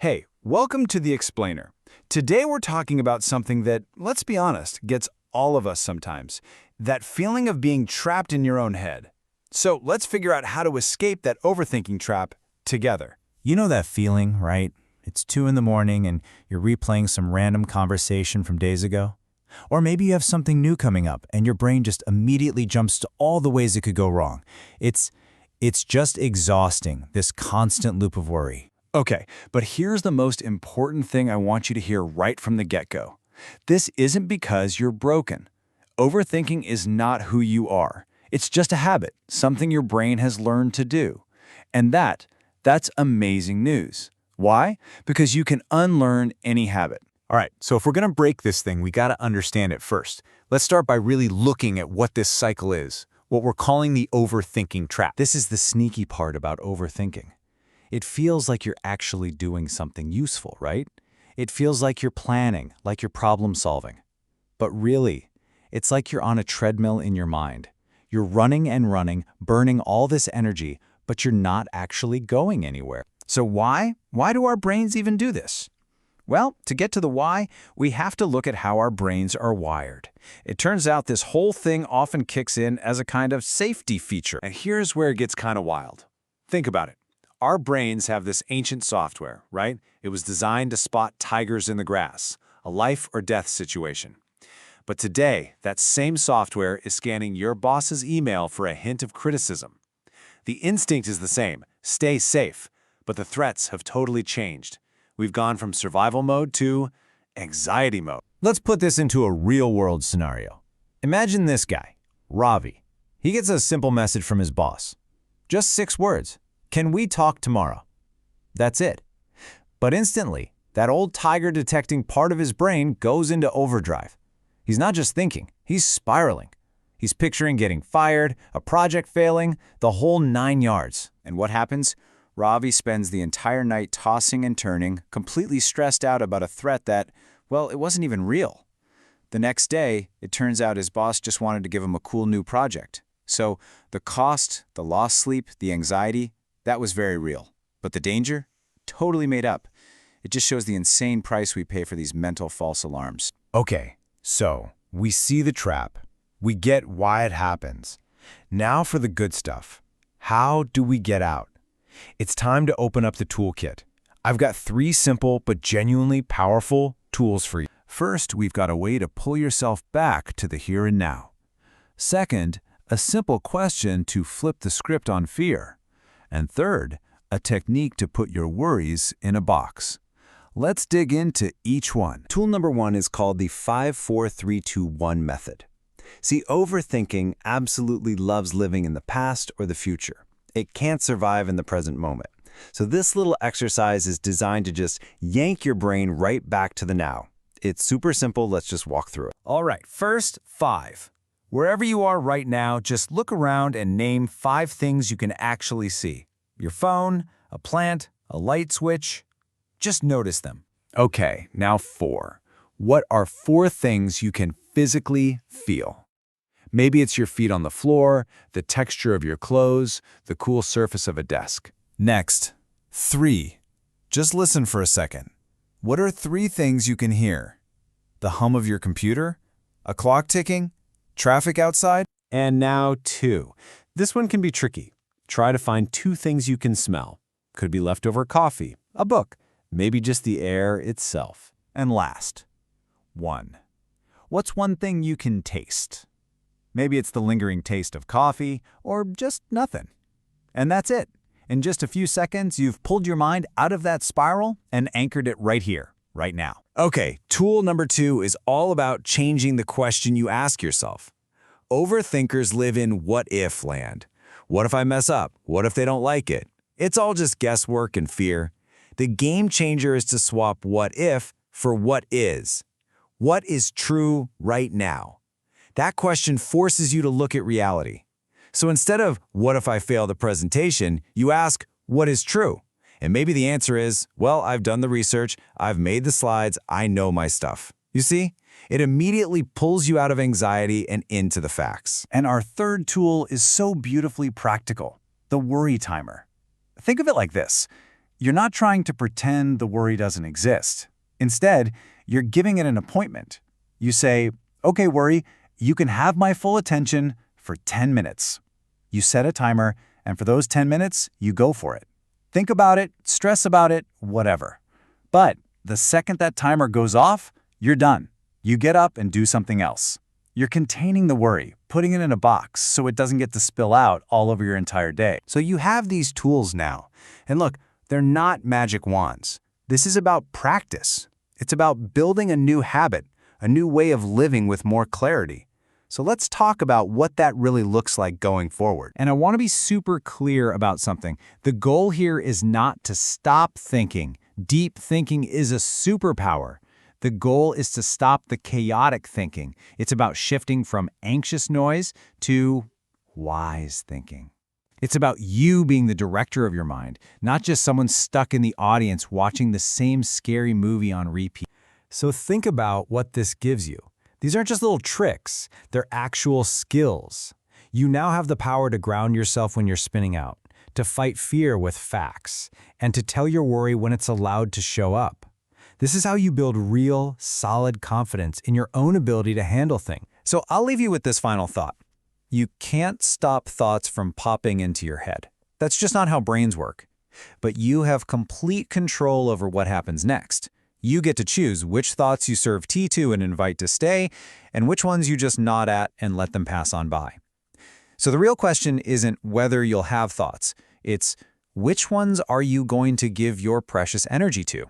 Hey, welcome to The Explainer. Today we're talking about something that, let's be honest, gets all of us sometimes. That feeling of being trapped in your own head. So let's figure out how to escape that overthinking trap together. You know that feeling, right? It's 2 in the morning and you're replaying some random conversation from days ago. Or maybe you have something new coming up and your brain just immediately jumps to all the ways it could go wrong. It's just exhausting, this constant loop of worry. Okay, but here's the most important thing I want you to hear right from the get-go. This isn't because you're broken. Overthinking is not who you are. It's just a habit, something your brain has learned to do. And that's amazing news. Why? Because you can unlearn any habit. All right, so if we're going to break this thing, we got to understand it first. Let's start by really looking at what this cycle is, what we're calling the overthinking trap. This is the sneaky part about overthinking. It feels like you're actually doing something useful, right? It feels like you're planning, like you're problem solving. But really, it's like you're on a treadmill in your mind. You're running and running, burning all this energy, but you're not actually going anywhere. So why? Why do our brains even do this? Well, to get to the why, we have to look at how our brains are wired. It turns out this whole thing often kicks in as a kind of safety feature. And here's where it gets kind of wild. Think about it. Our brains have this ancient software, right? It was designed to spot tigers in the grass, a life or death situation. But today, that same software is scanning your boss's email for a hint of criticism. The instinct is the same, stay safe, but the threats have totally changed. We've gone from survival mode to anxiety mode. Let's put this into a real-world scenario. Imagine this guy, Ravi. He gets a simple message from his boss. Just 6 words. Can we talk tomorrow? That's it. But instantly, that old tiger detecting part of his brain goes into overdrive. He's not just thinking, he's spiraling. He's picturing getting fired, a project failing, the whole 9 yards. And what happens? Ravi spends the entire night tossing and turning, completely stressed out about a threat that, well, it wasn't even real. The next day, it turns out his boss just wanted to give him a cool new project. So the cost, the lost sleep, the anxiety, that was very real. But the danger? Totally made up. It just shows the insane price we pay for these mental false alarms. Okay, so we see the trap. We get why it happens. Now for the good stuff. How do we get out? It's time to open up the toolkit. I've got 3 simple but genuinely powerful tools for you. First, we've got a way to pull yourself back to the here and now. Second, a simple question to flip the script on fear. And third, a technique to put your worries in a box. Let's dig into each one. Tool number 1 is called the 5-4-3-2-1 method. See, overthinking absolutely loves living in the past or the future. It can't survive in the present moment. So this little exercise is designed to just yank your brain right back to the now. It's super simple. Let's just walk through it. All right, first, 5. Wherever you are right now, just look around and name 5 things you can actually see. Your phone, a plant, a light switch. Just notice them. Okay, now 4. What are 4 things you can physically feel? Maybe it's your feet on the floor, the texture of your clothes, the cool surface of a desk. Next, 3. Just listen for a second. What are 3 things you can hear? The hum of your computer? A clock ticking? Traffic outside? And now 2. This one can be tricky. Try to find 2 things you can smell. Could be leftover coffee, a book, maybe just the air itself. And last, 1. What's one thing you can taste? Maybe it's the lingering taste of coffee, or just nothing. And that's it. In just a few seconds, you've pulled your mind out of that spiral and anchored it right here, right now. Okay, tool number 2 is all about changing the question you ask yourself. Overthinkers live in what-if land. What if I mess up? What if they don't like it? It's all just guesswork and fear. The game changer is to swap what if for what is. What is true right now? That question forces you to look at reality. So instead of, what if I fail the presentation, you ask, what is true? And maybe the answer is, well, I've done the research, I've made the slides, I know my stuff. You see? It immediately pulls you out of anxiety and into the facts. And our third tool is so beautifully practical, the worry timer. Think of it like this. You're not trying to pretend the worry doesn't exist. Instead, you're giving it an appointment. You say, "Okay, worry, you can have my full attention for 10 minutes." You set a timer, and for those 10 minutes, you go for it. Think about it, stress about it, whatever. But the second that timer goes off, you're done. You get up and do something else. You're containing the worry, putting it in a box so it doesn't get to spill out all over your entire day. So you have these tools now. And look, they're not magic wands. This is about practice. It's about building a new habit, a new way of living with more clarity. So let's talk about what that really looks like going forward. And I want to be super clear about something. The goal here is not to stop thinking. Deep thinking is a superpower. The goal is to stop the chaotic thinking. It's about shifting from anxious noise to wise thinking. It's about you being the director of your mind, not just someone stuck in the audience watching the same scary movie on repeat. So think about what this gives you. These aren't just little tricks, they're actual skills. You now have the power to ground yourself when you're spinning out, to fight fear with facts, and to tell your worry when it's allowed to show up. This is how you build real, solid confidence in your own ability to handle things. So I'll leave you with this final thought. You can't stop thoughts from popping into your head. That's just not how brains work. But you have complete control over what happens next. You get to choose which thoughts you serve tea to and invite to stay, and which ones you just nod at and let them pass on by. So the real question isn't whether you'll have thoughts. It's which ones are you going to give your precious energy to?